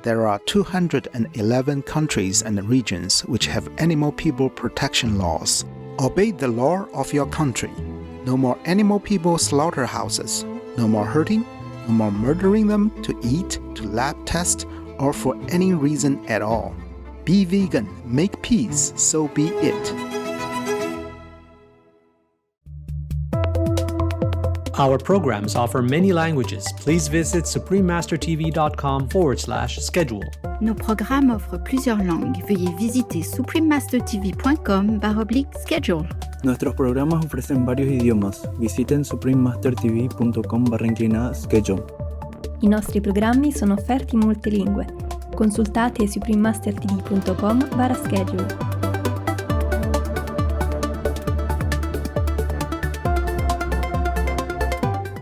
there are 211 countries and regions which have animal people protection laws. Obey the law of your country. No more animal people slaughterhouses. No more hurting. No more murdering them to eat, to lab test, or for any reason at all. Be vegan. Make peace. So be it. Our programs offer many languages. Please visit suprememastertv.com/schedule. Nos programmes offrent plusieurs langues. Veuillez visiter suprememastertv.com/schedule. Nuestros programas ofrecen varios idiomas. Visiten suprememastertv.com/schedule. I nostri programmi sono offerti in molte lingue. Consultate suprememastertv.com/schedule.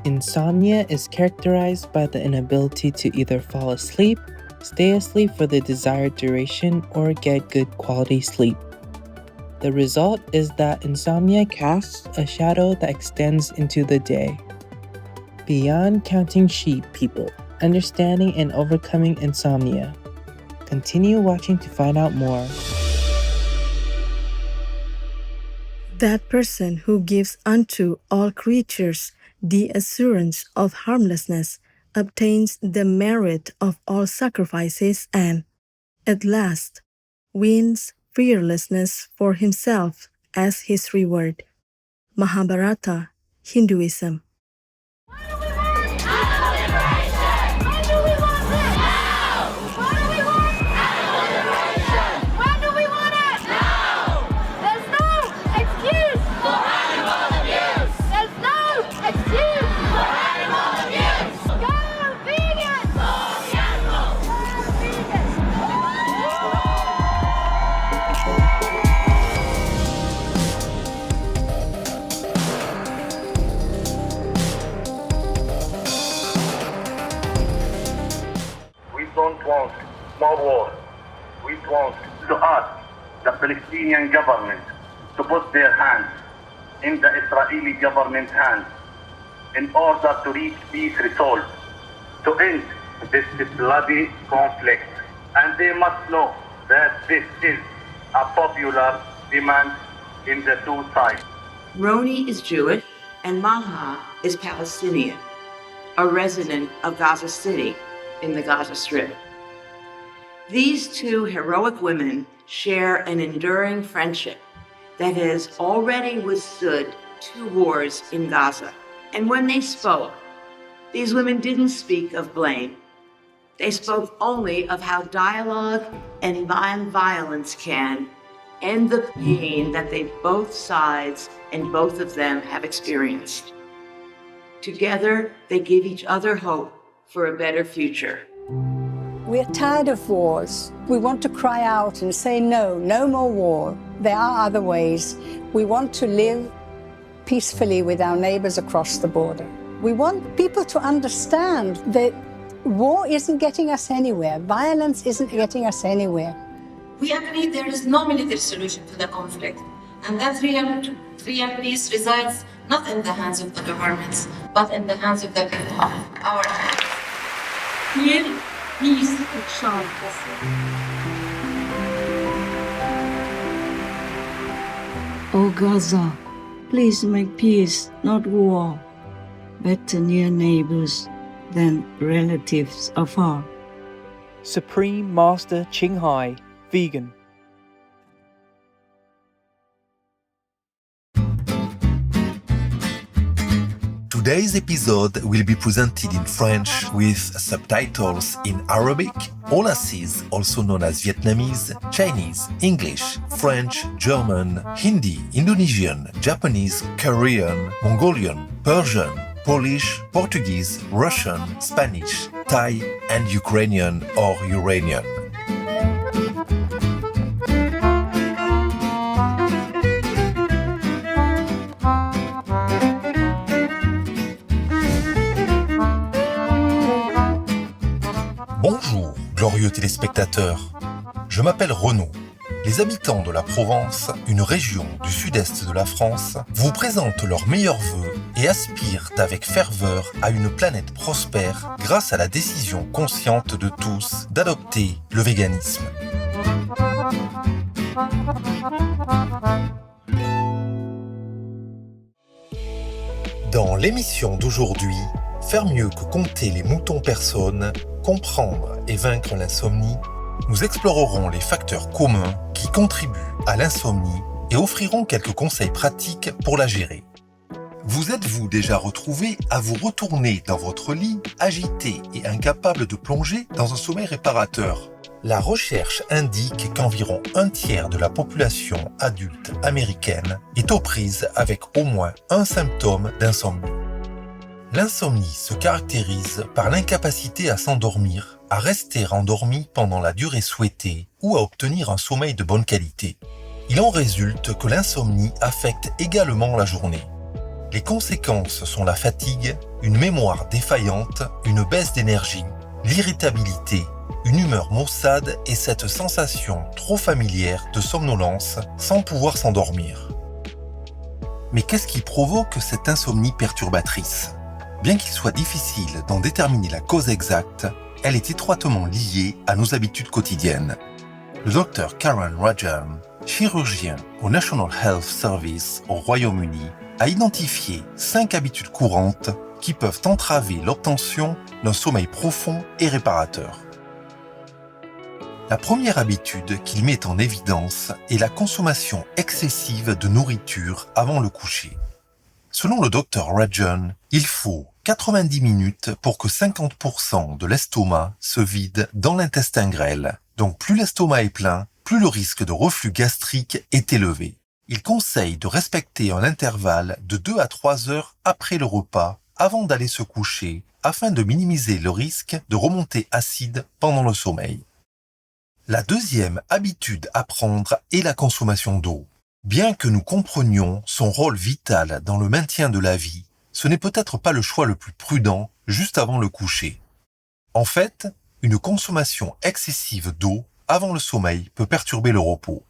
Insomnia is characterized by the inability to either fall asleep, stay asleep for the desired duration, or get good quality sleep. The result is that insomnia casts a shadow that extends into the day. Beyond counting sheep, people, understanding and overcoming insomnia. Continue watching to find out more. That person who gives unto all creatures the assurance of harmlessness obtains the merit of all sacrifices and, at last, wins fearlessness for himself as his reward. Mahabharata, Hinduism. We don't want more war. We want to ask the Palestinian government to put their hands in the Israeli government's hands in order to reach peace resolve, to end this bloody conflict. And they must know that this is a popular demand in the two sides. Roni is Jewish and Maha is Palestinian, a resident of Gaza City in the Gaza Strip. These two heroic women share an enduring friendship that has already withstood 2 wars in Gaza. And when they spoke, these women didn't speak of blame. They spoke only of how dialogue and violence can end the pain that both sides and both of them have experienced. Together, they give each other hope for a better future. We're tired of wars. We want to cry out and say, no, no more war. There are other ways. We want to live peacefully with our neighbors across the border. We want people to understand that war isn't getting us anywhere. Violence isn't getting us anywhere. We agree there is no military solution to the conflict, and that real peace resides not in the hands of the governments, but in the hands of the people, our hands. Real peace shall O Gaza, please make peace, not war. Better near neighbors than relatives afar. Supreme Master Ching Hai, vegan. Today's episode will be presented in French with subtitles in Arabic, Aulacese, also known as Vietnamese, Chinese, English, French, German, Hindi, Indonesian, Japanese, Korean, Mongolian, Persian, Polish, Portuguese, Russian, Spanish, Thai, and Ukrainian or Uranian. Bonjour, glorieux téléspectateurs. Je m'appelle Renaud. les habitants de la Provence, une région du sud-est de la France, vous présentent leurs meilleurs vœux et aspirent avec ferveur à une planète prospère grâce à la décision consciente de tous d'adopter le véganisme. Dans l'émission d'aujourd'hui, faire mieux que compter les moutons personnes, comprendre et vaincre l'insomnie, nous explorerons les facteurs communs qui contribuent à l'insomnie et offrirons quelques conseils pratiques pour la gérer. Vous êtes-vous déjà retrouvé à vous retourner dans votre lit, agité et incapable de plonger dans un sommeil réparateur ? La recherche indique qu'environ un tiers de la population adulte américaine est aux prises avec au moins un symptôme d'insomnie. L'insomnie se caractérise par l'incapacité à s'endormir, à rester endormi pendant la durée souhaitée ou à obtenir un sommeil de bonne qualité. Il en résulte que l'insomnie affecte également la journée. Les conséquences sont la fatigue, une mémoire défaillante, une baisse d'énergie, l'irritabilité, une humeur maussade et cette sensation trop familière de somnolence sans pouvoir s'endormir. Mais qu'est-ce qui provoque cette insomnie perturbatrice ? Bien qu'il soit difficile d'en déterminer la cause exacte, elle est étroitement liée à nos habitudes quotidiennes. Le Dr Karen Rajan, chirurgien au National Health Service au Royaume-Uni, a identifié 5 habitudes courantes qui peuvent entraver l'obtention d'un sommeil profond et réparateur. La première habitude qu'il met en évidence est la consommation excessive de nourriture avant le coucher. Selon le Dr Rajan, il faut 90 minutes pour que 50% de l'estomac se vide dans l'intestin grêle. Donc plus l'estomac est plein, plus le risque de reflux gastrique est élevé. Il conseille de respecter un intervalle de 2 à 3 heures après le repas avant d'aller se coucher afin de minimiser le risque de remontée acide pendant le sommeil. La deuxième habitude à prendre est la consommation d'eau. Bien que nous comprenions son rôle vital dans le maintien de la vie, ce n'est peut-être pas le choix le plus prudent juste avant le coucher. En fait, une consommation excessive d'eau avant le sommeil peut perturber le repos.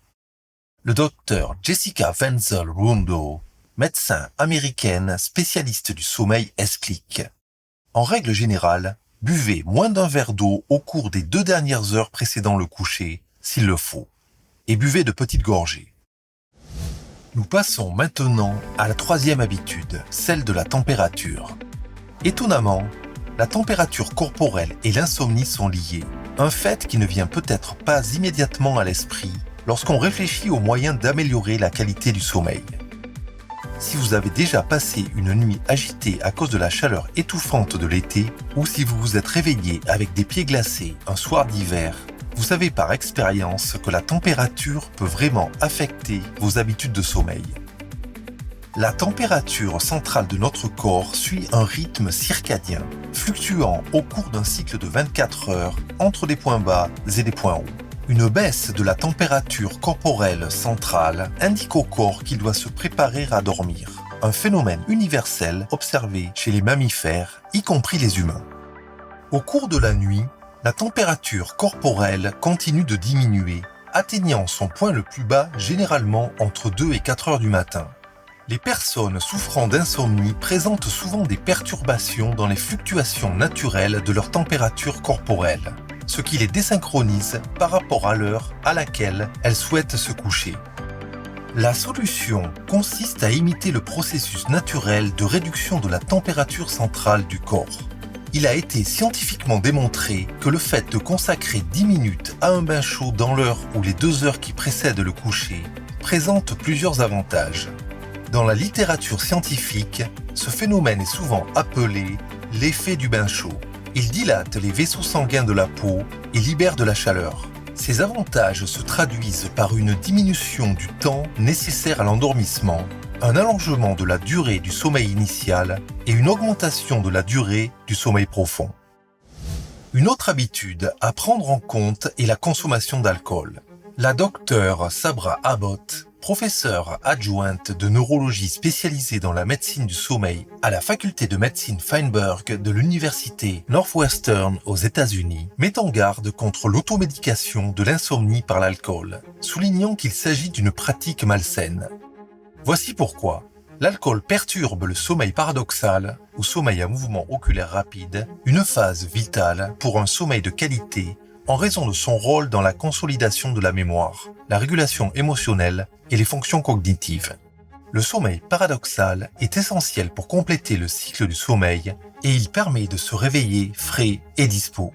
Le docteur Jessica Wenzel-Rundo, médecin américaine spécialiste du sommeil, explique. En règle générale, buvez moins d'un verre d'eau au cours des 2 dernières heures précédant le coucher, s'il le faut, et buvez de petites gorgées. Nous passons maintenant à la troisième habitude, celle de la température. Étonnamment, la température corporelle et l'insomnie sont liées, un fait qui ne vient peut-être pas immédiatement à l'esprit lorsqu'on réfléchit aux moyens d'améliorer la qualité du sommeil. Si vous avez déjà passé une nuit agitée à cause de la chaleur étouffante de l'été, ou si vous vous êtes réveillé avec des pieds glacés un soir d'hiver, vous savez par expérience que la température peut vraiment affecter vos habitudes de sommeil. La température centrale de notre corps suit un rythme circadien, fluctuant au cours d'un cycle de 24 heures entre des points bas et des points hauts. Une baisse de la température corporelle centrale indique au corps qu'il doit se préparer à dormir, un phénomène universel observé chez les mammifères, y compris les humains. Au cours de la nuit, la température corporelle continue de diminuer, atteignant son point le plus bas généralement entre 2 et 4 heures du matin. Les personnes souffrant d'insomnie présentent souvent des perturbations dans les fluctuations naturelles de leur température corporelle, ce qui les désynchronise par rapport à l'heure à laquelle elles souhaitent se coucher. La solution consiste à imiter le processus naturel de réduction de la température centrale du corps. Il a été scientifiquement démontré que le fait de consacrer 10 minutes à un bain chaud dans l'heure ou les 2 heures qui précèdent le coucher présente plusieurs avantages. Dans la littérature scientifique, ce phénomène est souvent appelé l'effet du bain chaud. Il dilate les vaisseaux sanguins de la peau et libère de la chaleur. Ces avantages se traduisent par une diminution du temps nécessaire à l'endormissement, un allongement de la durée du sommeil initial et une augmentation de la durée du sommeil profond. Une autre habitude à prendre en compte est la consommation d'alcool. La docteure Sabra Abbott professeure adjointe de neurologie spécialisée dans la médecine du sommeil à la faculté de médecine Feinberg de l'université Northwestern aux États-Unis, met en garde contre l'automédication de l'insomnie par l'alcool, soulignant qu'il s'agit d'une pratique malsaine. Voici pourquoi. L'alcool perturbe le sommeil paradoxal, ou sommeil à mouvement oculaire rapide, une phase vitale pour un sommeil de qualité en raison de son rôle dans la consolidation de la mémoire, la régulation émotionnelle et les fonctions cognitives. Le sommeil paradoxal est essentiel pour compléter le cycle du sommeil et il permet de se réveiller frais et dispos.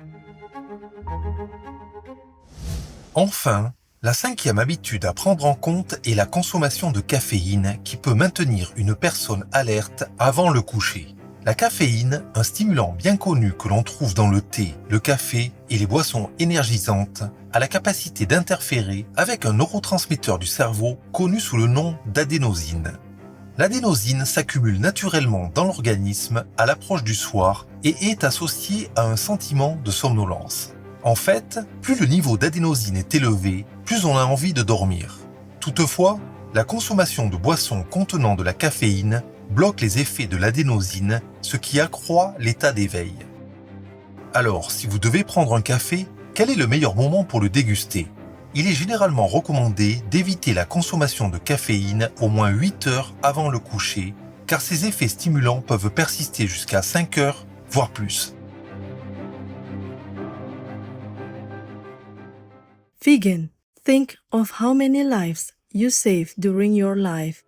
Enfin, la 5e habitude à prendre en compte est la consommation de caféine qui peut maintenir une personne alerte avant le coucher. La caféine, un stimulant bien connu que l'on trouve dans le thé, le café et les boissons énergisantes, a la capacité d'interférer avec un neurotransmetteur du cerveau connu sous le nom d'adénosine. L'adénosine s'accumule naturellement dans l'organisme à l'approche du soir et est associée à un sentiment de somnolence. En fait, plus le niveau d'adénosine est élevé, plus on a envie de dormir. Toutefois, la consommation de boissons contenant de la caféine bloque les effets de l'adénosine, ce qui accroît l'état d'éveil. Alors, si vous devez prendre un café, quel est le meilleur moment pour le déguster ? Il est généralement recommandé d'éviter la consommation de caféine au moins 8 heures avant le coucher, car ces effets stimulants peuvent persister jusqu'à 5 heures, voire plus. Vegan, think of how many lives you saved during your life.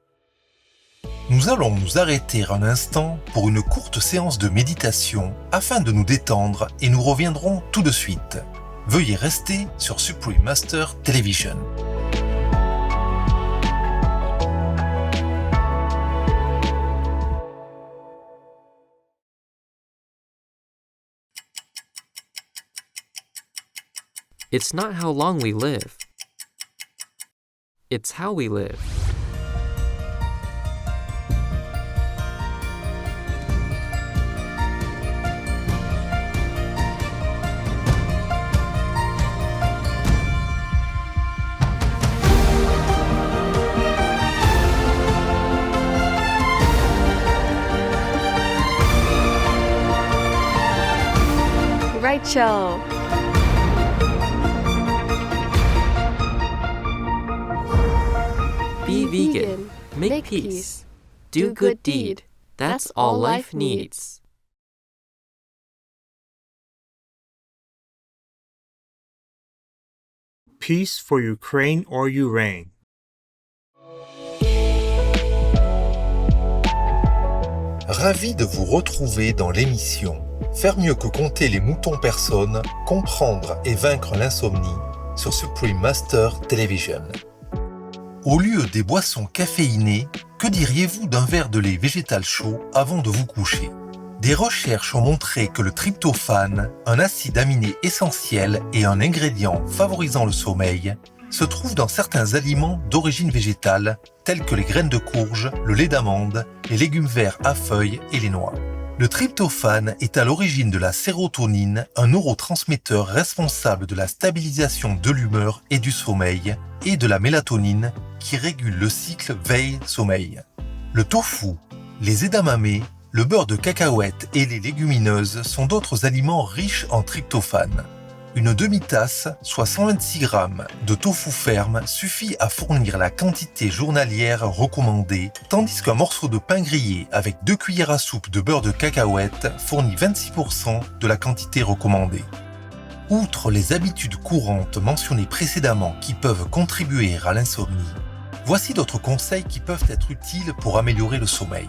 Nous allons nous arrêter un instant pour une courte séance de méditation afin de nous détendre et nous reviendrons tout de suite. Veuillez rester sur Supreme Master Television. It's not how long we live. It's how we live. Rachel. Be vegan. Make peace. Do good deed. That's all life needs. Peace for Ukraine or Ukraine. Ravi de vous retrouver dans l'émission Faire mieux que compter les moutons personnes, comprendre et vaincre l'insomnie sur Supreme Master Television. Au lieu des boissons caféinées, que diriez-vous d'un verre de lait végétal chaud avant de vous coucher ? Des recherches ont montré que le tryptophane, un acide aminé essentiel et un ingrédient favorisant le sommeil, se trouve dans certains aliments d'origine végétale, tels que les graines de courge, le lait d'amande, les légumes verts à feuilles et les noix. Le tryptophane est à l'origine de la sérotonine, un neurotransmetteur responsable de la stabilisation de l'humeur et du sommeil, et de la mélatonine, qui régule le cycle veille-sommeil. Le tofu, les edamame, le beurre de cacahuète et les légumineuses sont d'autres aliments riches en tryptophane. Une demi-tasse, soit 126 g de tofu ferme suffit à fournir la quantité journalière recommandée, tandis qu'un morceau de pain grillé avec 2 cuillères à soupe de beurre de cacahuète fournit 26% de la quantité recommandée. Outre les habitudes courantes mentionnées précédemment qui peuvent contribuer à l'insomnie, voici d'autres conseils qui peuvent être utiles pour améliorer le sommeil.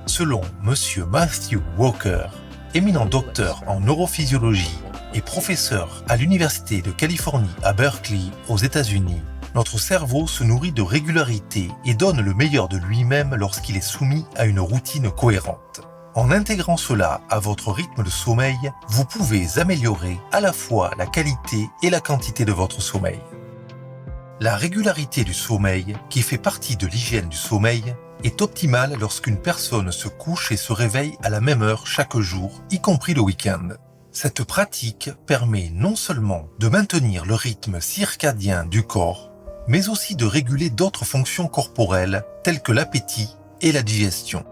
Selon M. Matthew Walker, éminent docteur en neurophysiologie et professeur à l'Université de Californie à Berkeley, aux États-Unis, notre cerveau se nourrit de régularité et donne le meilleur de lui-même lorsqu'il est soumis à une routine cohérente. En intégrant cela à votre rythme de sommeil, vous pouvez améliorer à la fois la qualité et la quantité de votre sommeil. La régularité du sommeil, qui fait partie de l'hygiène du sommeil, est optimale lorsqu'une personne se couche et se réveille à la même heure chaque jour, y compris le week-end. Cette pratique permet non seulement de maintenir le rythme circadien du corps, mais aussi de réguler d'autres fonctions corporelles telles que l'appétit et la digestion.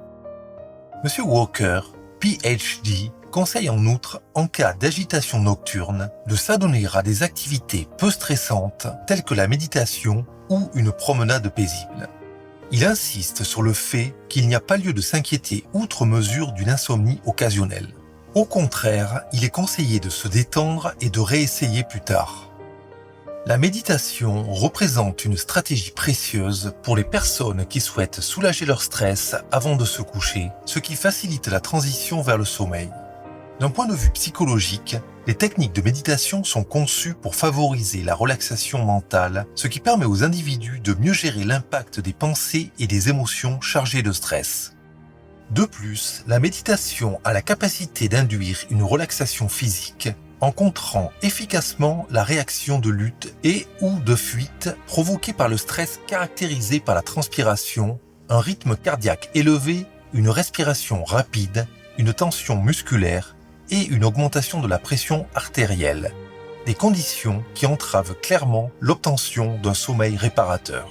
M. Walker, PhD, conseille en outre, en cas d'agitation nocturne, de s'adonner à des activités peu stressantes telles que la méditation ou une promenade paisible. Il insiste sur le fait qu'il n'y a pas lieu de s'inquiéter outre mesure d'une insomnie occasionnelle. Au contraire, il est conseillé de se détendre et de réessayer plus tard. La méditation représente une stratégie précieuse pour les personnes qui souhaitent soulager leur stress avant de se coucher, ce qui facilite la transition vers le sommeil. D'un point de vue psychologique, les techniques de méditation sont conçues pour favoriser la relaxation mentale, ce qui permet aux individus de mieux gérer l'impact des pensées et des émotions chargées de stress. De plus, la méditation a la capacité d'induire une relaxation physique en contrant efficacement la réaction de lutte et ou de fuite provoquée par le stress caractérisé par la transpiration, un rythme cardiaque élevé, une respiration rapide, une tension musculaire et une augmentation de la pression artérielle, des conditions qui entravent clairement l'obtention d'un sommeil réparateur.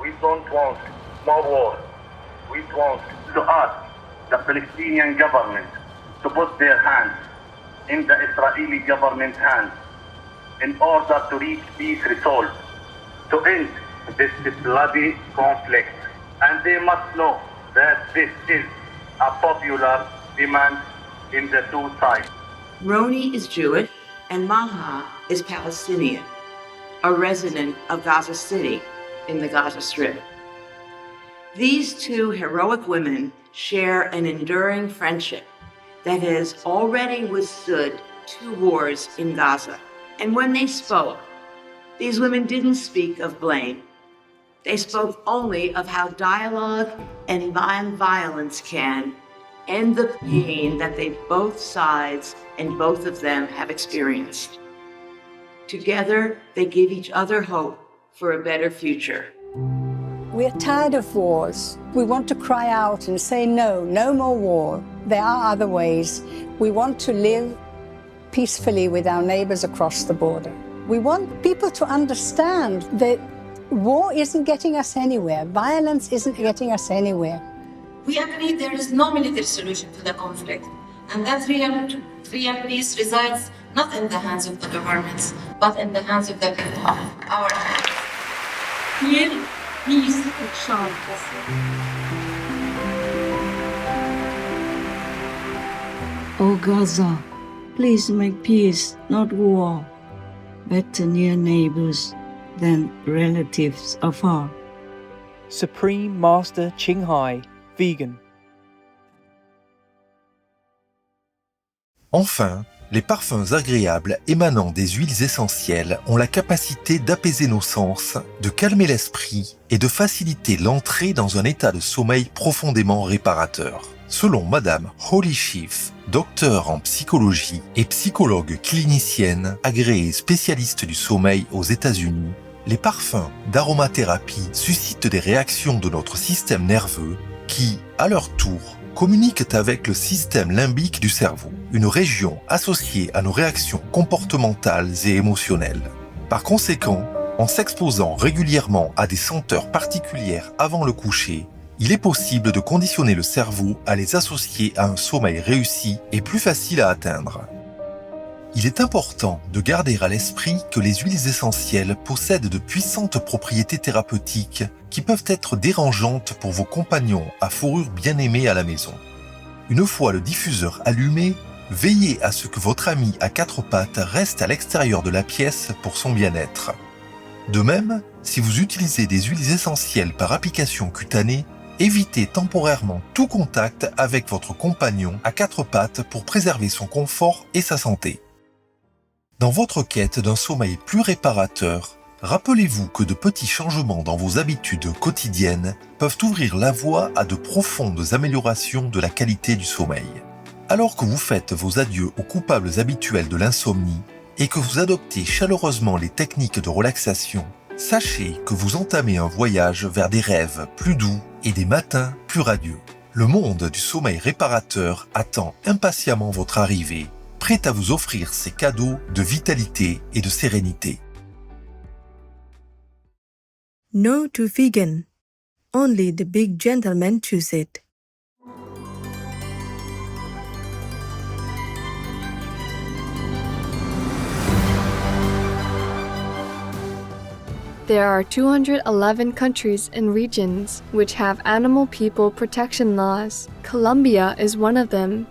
We don't want more war. We want to ask the Palestinian government to put their hands in the Israeli government's hands in order to reach peace resolve, to end this bloody conflict. And they must know that this is a popular demand in the two sides. Roni is Jewish and Maha is Palestinian, a resident of Gaza City in the Gaza Strip. These two heroic women share an enduring friendship that has already withstood 2 wars in Gaza. And when they spoke, these women didn't speak of blame. They spoke only of how dialogue and violence can end the pain that both sides and both of them have experienced. Together, they give each other hope for a better future. We're tired of wars. We want to cry out and say no, no more war. There are other ways. We want to live peacefully with our neighbors across the border. We want people to understand that war isn't getting us anywhere. Violence isn't getting us anywhere. We agree there is no military solution to the conflict, and that real peace resides not in the hands of the governments, but in the hands of the people. Our hands. Here, peace shall O Gaza, please make peace, not war. Better near neighbors than relatives afar. Supreme Master Ching Hai, vegan. Enfin, les parfums agréables émanant des huiles essentielles ont la capacité d'apaiser nos sens, de calmer l'esprit et de faciliter l'entrée dans un état de sommeil profondément réparateur. Selon Madame Holly Schiff, docteure en psychologie et psychologue clinicienne agréée spécialiste du sommeil aux États-Unis, les parfums d'aromathérapie suscitent des réactions de notre système nerveux qui, à leur tour, communiquent avec le système limbique du cerveau, une région associée à nos réactions comportementales et émotionnelles. Par conséquent, en s'exposant régulièrement à des senteurs particulières avant le coucher, il est possible de conditionner le cerveau à les associer à un sommeil réussi et plus facile à atteindre. Il est important de garder à l'esprit que les huiles essentielles possèdent de puissantes propriétés thérapeutiques qui peuvent être dérangeantes pour vos compagnons à fourrure bien aimée à la maison. Une fois le diffuseur allumé, veillez à ce que votre ami à 4 pattes reste à l'extérieur de la pièce pour son bien-être. De même, si vous utilisez des huiles essentielles par application cutanée, évitez temporairement tout contact avec votre compagnon à 4 pattes pour préserver son confort et sa santé. Dans votre quête d'un sommeil plus réparateur, rappelez-vous que de petits changements dans vos habitudes quotidiennes peuvent ouvrir la voie à de profondes améliorations de la qualité du sommeil. Alors que vous faites vos adieux aux coupables habituels de l'insomnie et que vous adoptez chaleureusement les techniques de relaxation, sachez que vous entamez un voyage vers des rêves plus doux et des matins plus radieux. Le monde du sommeil réparateur attend impatiemment votre arrivée, prêt à vous offrir ses cadeaux de vitalité et de sérénité. No to vegan. Only the big gentlemen choose it. There are 211 countries and regions which have animal people protection laws. Colombia is one of them.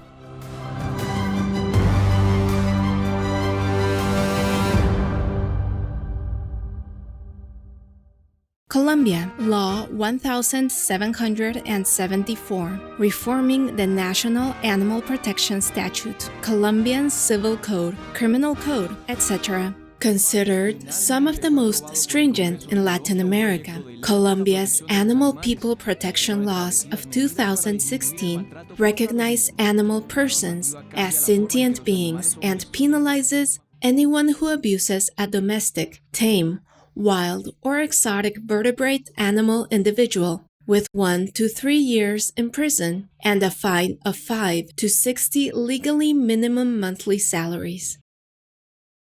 Colombia Law 1774, reforming the National Animal Protection Statute, Colombian Civil Code, Criminal Code, etc. Considered some of the most stringent in Latin America, Colombia's Animal People Protection Laws of 2016 recognize animal persons as sentient beings and penalizes anyone who abuses a domestic, tame, wild, or exotic vertebrate animal individual with 1 to 3 years in prison and a fine of 5 to 60 legally minimum monthly salaries.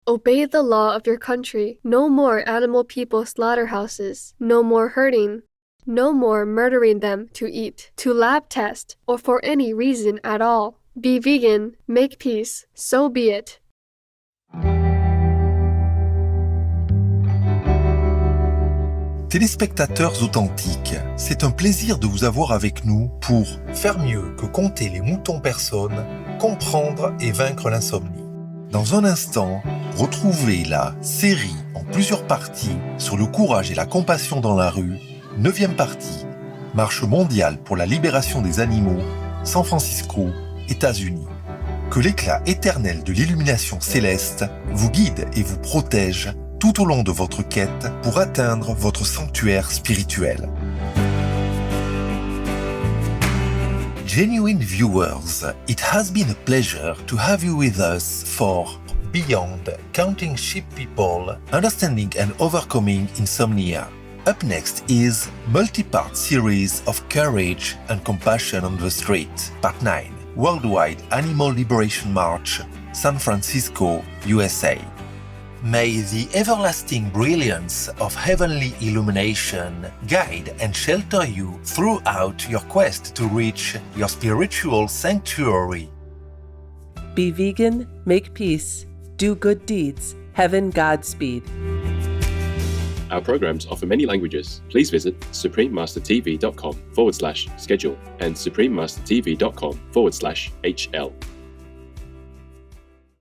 Obey the law of your country. No more animal people slaughterhouses. No more hurting. No more murdering them to eat, to lab test, or for any reason at all. Be vegan. Make peace. So be it. Téléspectateurs authentiques, c'est un plaisir de vous avoir avec nous pour faire mieux que compter les moutons personnes, comprendre et vaincre l'insomnie. Dans un instant, retrouvez la série en plusieurs parties sur le courage et la compassion dans la rue, 9e partie, Marche mondiale pour la libération des animaux, San Francisco, États-Unis. Que l'éclat éternel de l'illumination céleste vous guide et vous protège tout au long de votre quête pour atteindre votre sanctuaire spirituel. Genuine viewers, it has been a pleasure to have you with us for Beyond Counting Sheep People, Understanding and Overcoming Insomnia. Up next is multi-part series of Courage and Compassion on the Street, Part 9, Worldwide Animal Liberation March, San Francisco, USA. May the everlasting brilliance of heavenly illumination guide and shelter you throughout your quest to reach your spiritual sanctuary. Be vegan, make peace, do good deeds, heaven Godspeed. Our programs offer many languages. Please visit suprememastertv.com/schedule and suprememastertv.com/HL.